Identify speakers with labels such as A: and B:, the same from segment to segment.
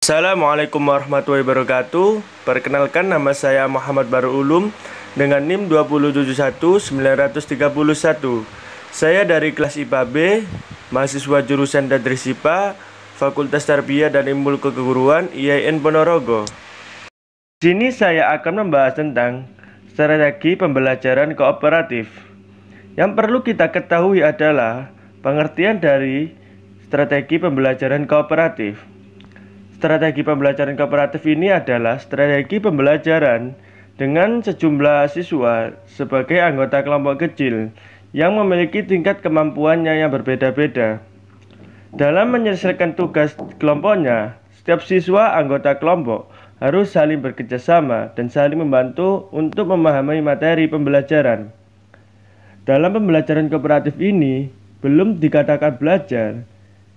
A: Assalamualaikum warahmatullahi wabarakatuh. Perkenalkan, nama saya Muhammad Bahrul Ulum dengan NIM 2071931. Saya dari kelas IPA B, mahasiswa jurusan Tadris IPA, Fakultas Tarbiyah dan Ilmu Keguruan IAIN Ponorogo. Di sini saya akan membahas tentang strategi pembelajaran kooperatif. Yang perlu kita ketahui adalah pengertian dari strategi pembelajaran kooperatif. Strategi pembelajaran kooperatif ini adalah strategi pembelajaran dengan sejumlah siswa sebagai anggota kelompok kecil yang memiliki tingkat kemampuannya yang berbeda-beda. Dalam menyelesaikan tugas kelompoknya, setiap siswa anggota kelompok harus saling bekerjasama dan saling membantu untuk memahami materi pembelajaran. Dalam pembelajaran kooperatif ini, belum dikatakan belajar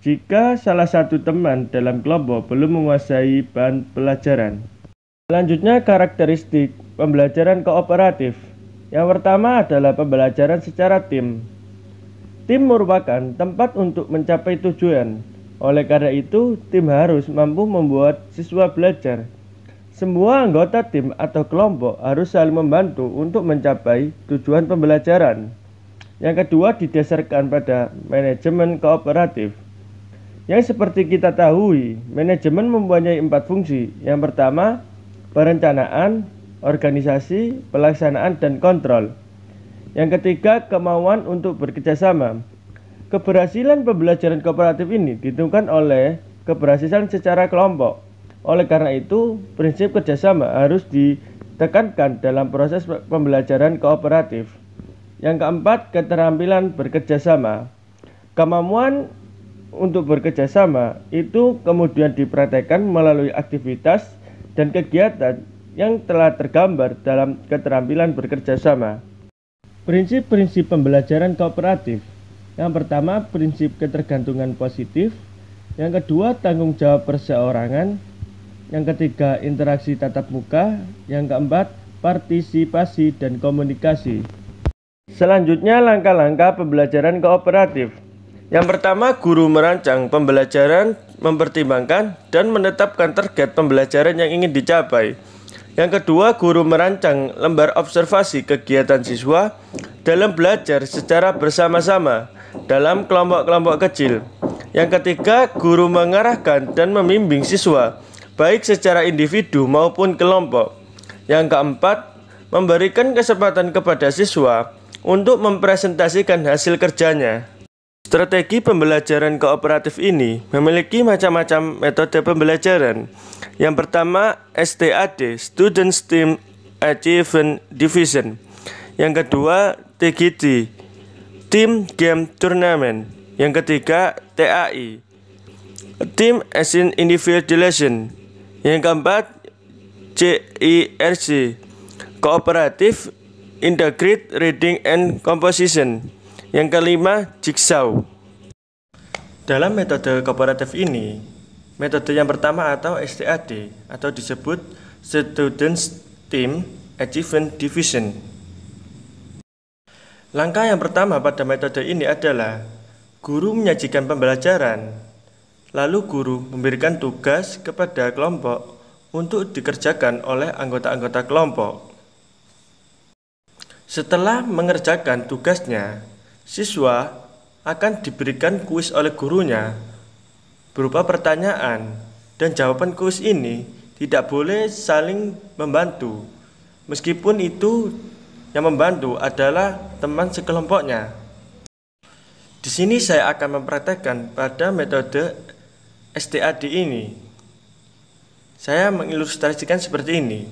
A: jika salah satu teman dalam kelompok belum menguasai bahan pelajaran. Selanjutnya, karakteristik pembelajaran kooperatif. Yang pertama adalah pembelajaran secara tim. Tim merupakan tempat untuk mencapai tujuan. Oleh karena itu, tim harus mampu membuat siswa belajar. Semua anggota tim atau kelompok harus saling membantu untuk mencapai tujuan pembelajaran. Yang kedua didasarkan pada manajemen kooperatif. Yang seperti kita tahu, manajemen mempunyai 4 fungsi. Yang pertama, perencanaan, organisasi, pelaksanaan, dan kontrol. Yang ketiga, kemauan untuk bekerjasama. Keberhasilan pembelajaran kooperatif ini ditentukan oleh keberhasilan secara kelompok. Oleh karena itu, prinsip kerjasama harus ditekankan dalam proses pembelajaran kooperatif. Yang keempat, keterampilan bekerjasama. Kemampuan untuk bekerjasama itu kemudian dipraktekkan melalui aktivitas dan kegiatan yang telah tergambar dalam keterampilan bekerjasama. Prinsip-prinsip pembelajaran kooperatif. Yang pertama, prinsip ketergantungan positif. Yang kedua, tanggung jawab perseorangan. Yang ketiga, interaksi tatap muka. Yang keempat, partisipasi dan komunikasi. Selanjutnya, langkah-langkah pembelajaran kooperatif. Yang pertama, guru merancang pembelajaran, mempertimbangkan dan menetapkan target pembelajaran yang ingin dicapai. Yang kedua, guru merancang lembar observasi kegiatan siswa dalam belajar secara bersama-sama dalam kelompok-kelompok kecil. Yang ketiga, guru mengarahkan dan membimbing siswa baik secara individu maupun kelompok. Yang keempat, memberikan kesempatan kepada siswa untuk mempresentasikan hasil kerjanya. Strategi pembelajaran kooperatif ini memiliki macam-macam metode pembelajaran. Yang pertama, STAD, Student Team Achievement Division. Yang kedua, TGT, Team Game Tournament. Yang ketiga, TAI, Team Action Individualization. Yang keempat, CIRC, Cooperative Integrated Reading and Composition. Yang kelima, Jigsaw. Dalam metode kooperatif ini, metode yang pertama atau STAD atau disebut Students Team Achievement Division. Langkah yang pertama pada metode ini adalah guru menyajikan pembelajaran, lalu guru memberikan tugas kepada kelompok untuk dikerjakan oleh anggota-anggota kelompok. Setelah mengerjakan tugasnya, siswa akan diberikan kuis oleh gurunya berupa pertanyaan, dan jawaban kuis ini tidak boleh saling membantu, meskipun itu yang membantu adalah teman sekelompoknya. Di sini saya akan mempraktekkan pada metode STAD ini. Saya mengilustrasikan seperti ini.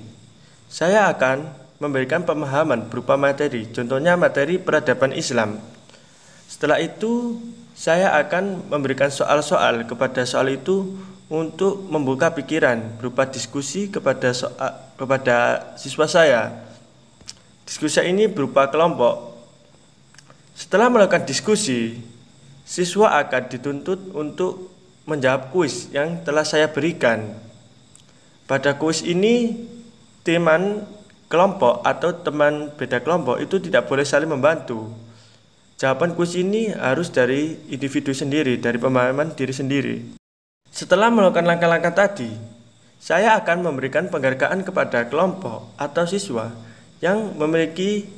A: Saya akan memberikan pemahaman berupa materi, contohnya materi peradaban Islam. Setelah itu, saya akan memberikan soal-soal kepada soal itu untuk membuka pikiran berupa diskusi kepada siswa saya. Diskusi ini berupa kelompok. Setelah melakukan diskusi, siswa akan dituntut untuk menjawab kuis yang telah saya berikan. Pada kuis ini, teman kelompok atau teman beda kelompok itu tidak boleh saling membantu. Jawaban kuis ini harus dari individu sendiri, dari pemahaman diri sendiri. Setelah melakukan langkah-langkah tadi, saya akan memberikan penghargaan kepada kelompok atau siswa yang memiliki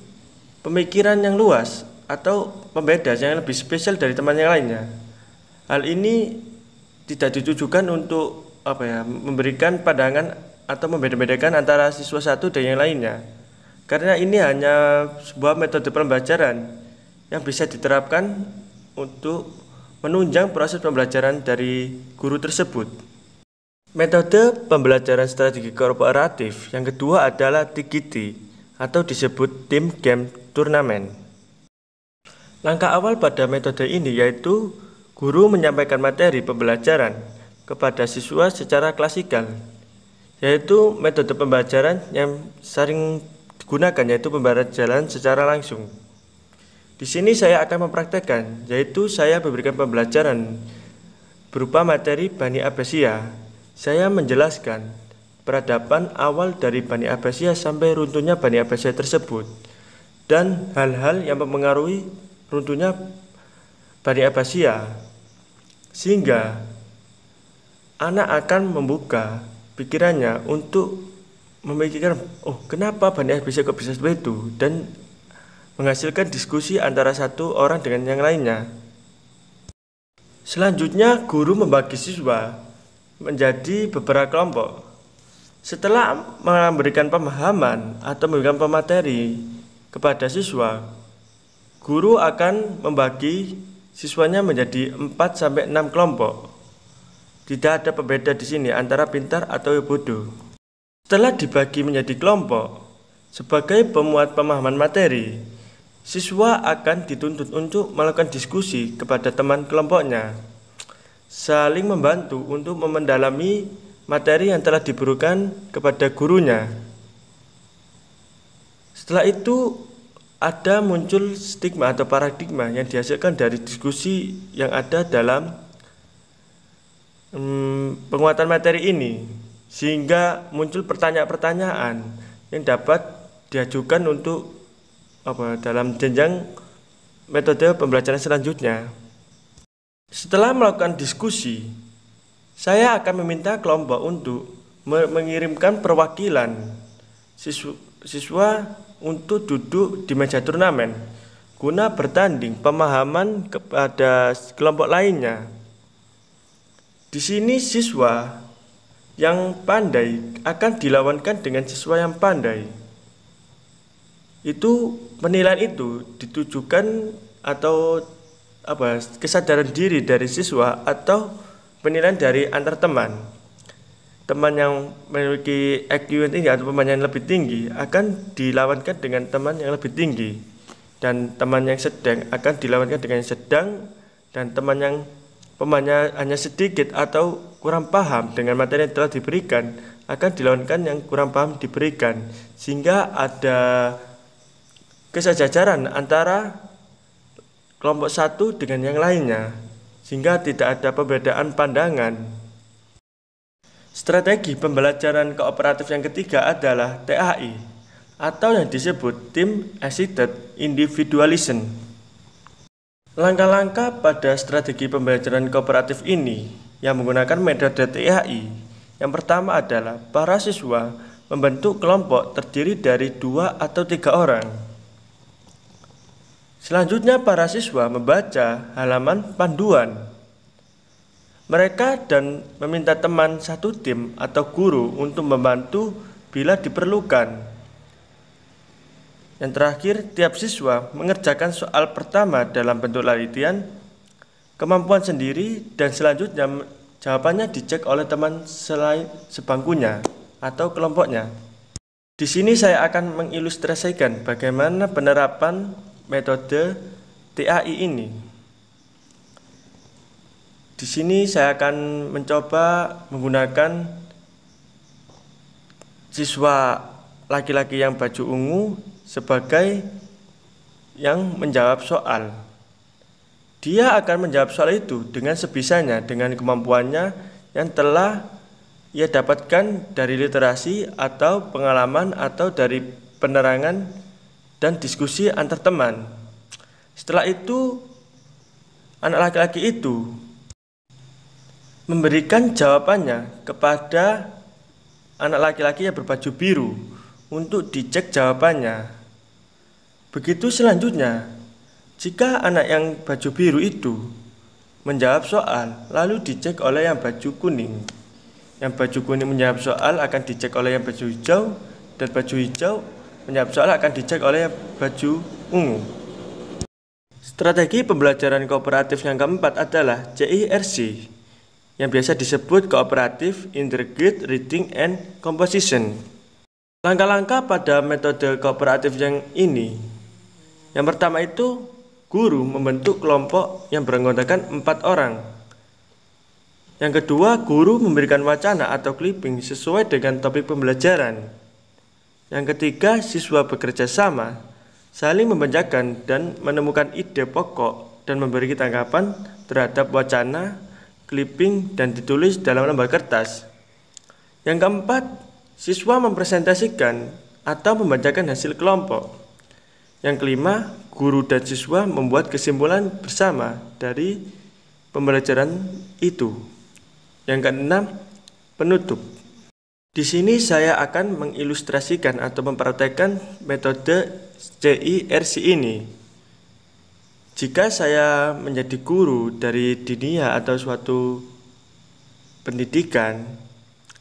A: pemikiran yang luas atau pembeda yang lebih spesial dari teman yang lainnya. Hal ini tidak ditujukan untuk memberikan pandangan atau membeda-bedakan antara siswa satu dan yang lainnya. Karena ini hanya sebuah metode pembelajaran yang bisa diterapkan untuk menunjang proses pembelajaran dari guru tersebut. Metode pembelajaran strategi kooperatif yang kedua adalah TGT atau disebut Team Game Turnamen. Langkah awal pada metode ini yaitu guru menyampaikan materi pembelajaran kepada siswa secara klasikal, yaitu metode pembelajaran yang sering digunakan yaitu pembelajaran secara langsung. Di sini saya akan mempraktekkan, yaitu saya memberikan pembelajaran berupa materi Bani Abbasiyah. Saya menjelaskan peradaban awal dari Bani Abbasiyah sampai runtuhnya Bani Abbasiyah tersebut dan hal-hal yang mempengaruhi runtuhnya Bani Abbasiyah, sehingga anak akan membuka pikirannya untuk memikirkan, kenapa Bani Abbasiyah kok bisa seperti itu, dan menghasilkan diskusi antara satu orang dengan yang lainnya. Selanjutnya, guru membagi siswa menjadi beberapa kelompok. Setelah memberikan pemahaman atau memberikan pemateri kepada siswa, guru akan membagi siswanya menjadi 4-6 kelompok. Tidak ada pembeda di sini antara pintar atau bodoh. Setelah dibagi menjadi kelompok, sebagai pemuat pemahaman materi, siswa akan dituntut untuk melakukan diskusi kepada teman kelompoknya, saling membantu untuk mendalami materi yang telah diberikan kepada gurunya. Setelah itu, ada muncul stigma atau paradigma yang dihasilkan dari diskusi yang ada dalam penguatan materi ini, sehingga muncul pertanyaan-pertanyaan yang dapat diajukan untuk dalam jenjang metode pembelajaran selanjutnya. Setelah melakukan diskusi, saya akan meminta kelompok untuk mengirimkan perwakilan siswa untuk duduk di meja turnamen guna bertanding pemahaman kepada kelompok lainnya. Di sini siswa yang pandai akan dilawankan dengan siswa yang pandai. Penilaian itu ditujukan atau kesadaran diri dari siswa atau penilaian dari antar teman. Teman yang memiliki IQ yang tinggi atau teman yang lebih tinggi akan dilawankan dengan teman yang lebih tinggi, dan teman yang sedang akan dilawankan dengan yang sedang, dan teman yang pemahamannya hanya sedikit atau kurang paham dengan materi yang telah diberikan akan dilawankan yang kurang paham diberikan, sehingga ada kesejajaran antara kelompok satu dengan yang lainnya, sehingga tidak ada perbedaan pandangan. Strategi pembelajaran kooperatif yang ketiga adalah TAI atau yang disebut Team Assisted Individualism. Langkah-langkah pada strategi pembelajaran kooperatif ini yang menggunakan metode TAI. Yang pertama adalah para siswa membentuk kelompok terdiri dari 2 atau 3 orang. Selanjutnya para siswa membaca halaman panduan. Mereka dan meminta teman satu tim atau guru untuk membantu bila diperlukan. Yang terakhir, tiap siswa mengerjakan soal pertama dalam bentuk latihan kemampuan sendiri, dan selanjutnya jawabannya dicek oleh teman selain sebangkunya atau kelompoknya. Di sini saya akan mengilustrasikan bagaimana penerapan metode TAI ini. Di sini saya akan mencoba menggunakan siswa laki-laki yang baju ungu sebagai yang menjawab soal. Dia akan menjawab soal itu dengan sebisanya, dengan kemampuannya yang telah ia dapatkan dari literasi atau pengalaman atau dari penerangan dan diskusi antar teman. Setelah itu, anak laki-laki itu memberikan jawabannya kepada anak laki-laki yang berbaju biru untuk dicek jawabannya. Begitu selanjutnya, jika anak yang baju biru itu menjawab soal lalu dicek oleh yang baju kuning, yang baju kuning menjawab soal akan dicek oleh yang baju hijau, dan baju hijau menjawab soal akan dicek oleh yang baju ungu. Strategi pembelajaran kooperatif yang keempat adalah CIRC, yang biasa disebut Cooperative Integrated Reading and Composition. Langkah-langkah pada metode kooperatif yang ini, yang pertama itu guru membentuk kelompok yang beranggotakan 4 orang. Yang kedua, guru memberikan wacana atau clipping sesuai dengan topik pembelajaran. Yang ketiga, siswa bekerja sama, saling membacakan dan menemukan ide pokok dan memberi tanggapan terhadap wacana, clipping, dan ditulis dalam lembar kertas. Yang keempat, siswa mempresentasikan atau membacakan hasil kelompok. Yang kelima, guru dan siswa membuat kesimpulan bersama dari pembelajaran itu. Yang keenam, penutup. Di sini saya akan mengilustrasikan atau mempraktekkan metode CIRC ini. Jika saya menjadi guru dari dinia atau suatu pendidikan,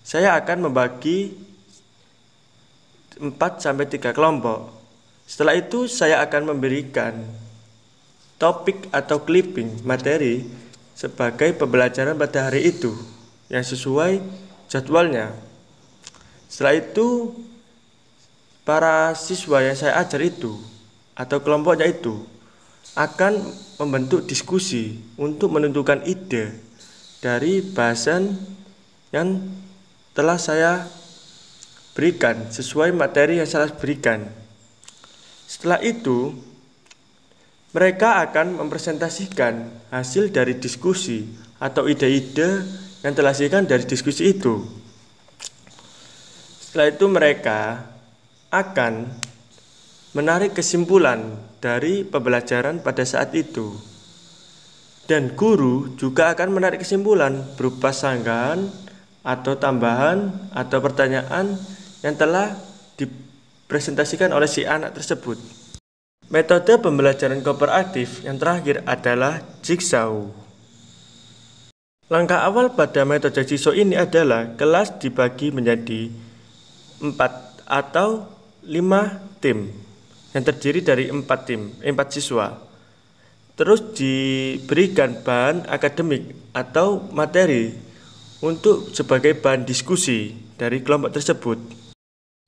A: saya akan membagi 4-3 kelompok. Setelah itu saya akan memberikan topik atau clipping materi sebagai pembelajaran pada hari itu yang sesuai jadwalnya. Setelah itu para siswa yang saya ajar itu atau kelompoknya itu akan membentuk diskusi untuk menentukan ide dari bahasan yang telah saya berikan sesuai materi yang saya berikan. Setelah itu, mereka akan mempresentasikan hasil dari diskusi atau ide-ide yang telah dihasilkan dari diskusi itu. Setelah itu mereka akan menarik kesimpulan dari pembelajaran pada saat itu. Dan guru juga akan menarik kesimpulan berupa sanggahan atau tambahan atau pertanyaan yang telah dipresentasikan oleh si anak tersebut. Metode pembelajaran kooperatif yang terakhir adalah jigsaw. Langkah awal pada metode jigsaw ini adalah kelas dibagi menjadi 4 atau 5 tim yang terdiri dari 4 siswa. Terus diberikan bahan akademik atau materi untuk sebagai bahan diskusi dari kelompok tersebut.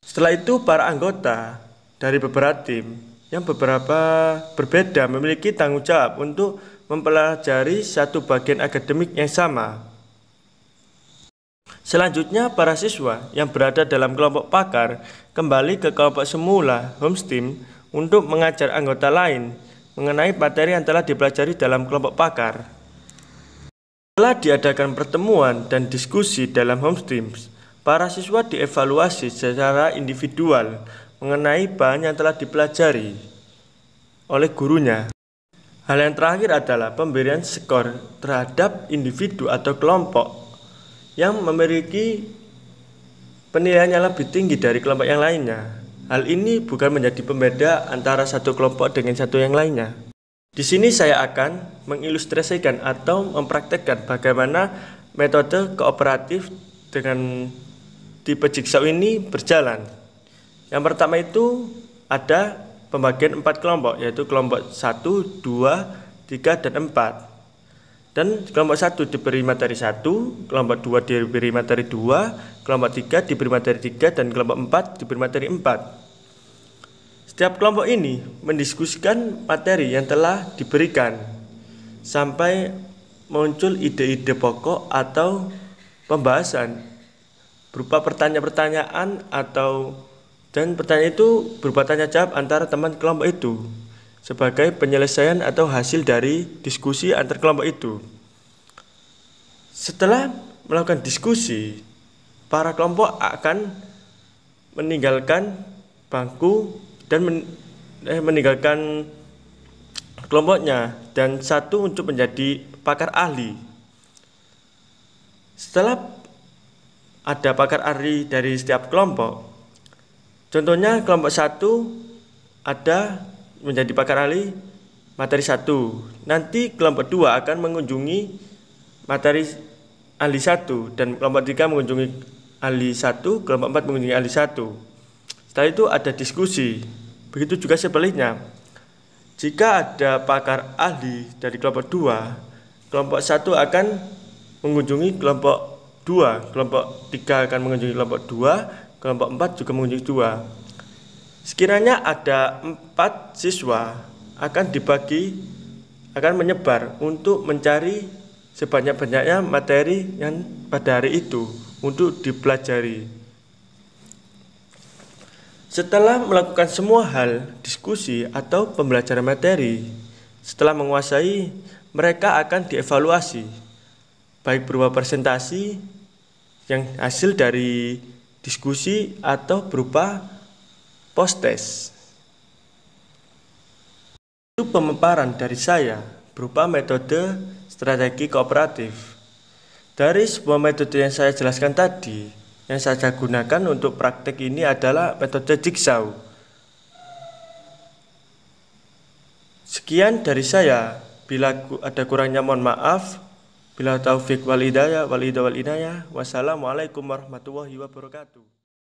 A: Setelah itu para anggota dari beberapa tim yang beberapa berbeda memiliki tanggung jawab untuk mempelajari satu bagian akademik yang sama. Selanjutnya para siswa yang berada dalam kelompok pakar kembali ke kelompok semula home team untuk mengajar anggota lain mengenai materi yang telah dipelajari dalam kelompok pakar. Setelah diadakan pertemuan dan diskusi dalam home teams, para siswa dievaluasi secara individual mengenai bahan yang telah dipelajari oleh gurunya. Hal yang terakhir adalah pemberian skor terhadap individu atau kelompok yang memiliki penilaian yang lebih tinggi dari kelompok yang lainnya. Hal ini bukan menjadi pembeda antara satu kelompok dengan satu yang lainnya. Di sini saya akan mengilustrasikan atau mempraktekkan bagaimana metode kooperatif dengan tipe jigsaw ini berjalan. Yang pertama itu ada pembagian 4 kelompok, yaitu kelompok 1, 2, 3, dan 4. Dan kelompok 1 diberi materi 1, kelompok 2 diberi materi 2, kelompok 3 diberi materi 3, dan kelompok 4 diberi materi 4. Setiap kelompok ini mendiskusikan materi yang telah diberikan sampai muncul ide-ide pokok atau pembahasan berupa pertanyaan-pertanyaan dan pertanyaan itu berupa tanya jawab antara teman kelompok itu sebagai penyelesaian atau hasil dari diskusi antar kelompok itu. Setelah melakukan diskusi, para kelompok akan meninggalkan bangku dan meninggalkan kelompoknya dan satu untuk menjadi pakar ahli. Setelah ada pakar ahli dari setiap kelompok, contohnya kelompok 1 ada menjadi pakar ahli materi 1. Nanti kelompok 2 akan mengunjungi materi ahli 1 dan kelompok 3 mengunjungi ahli 1, kelompok 4 mengunjungi ahli 1. Setelah itu ada diskusi. Begitu juga sebaliknya. Jika ada pakar ahli dari kelompok 2, kelompok 1 akan mengunjungi kelompok 2, kelompok 3 akan mengunjungi kelompok 2, kelompok 4 juga mengunjungi 2. Sekiranya ada 4 siswa akan menyebar untuk mencari sebanyak-banyaknya materi yang pada hari itu untuk dipelajari. Setelah melakukan semua hal, diskusi atau pembelajaran materi, setelah menguasai, mereka akan dievaluasi, baik berupa presentasi yang hasil dari diskusi atau berupa post-test. Itu pemaparan dari saya berupa metode strategi kooperatif. Dari sebuah metode yang saya jelaskan tadi, yang saya gunakan untuk praktek ini adalah metode jigsaw. Sekian dari saya. Bila ada kurangnya mohon maaf. Bila taufik wal hidayah wal inayah. Wassalamualaikum warahmatullahi wabarakatuh.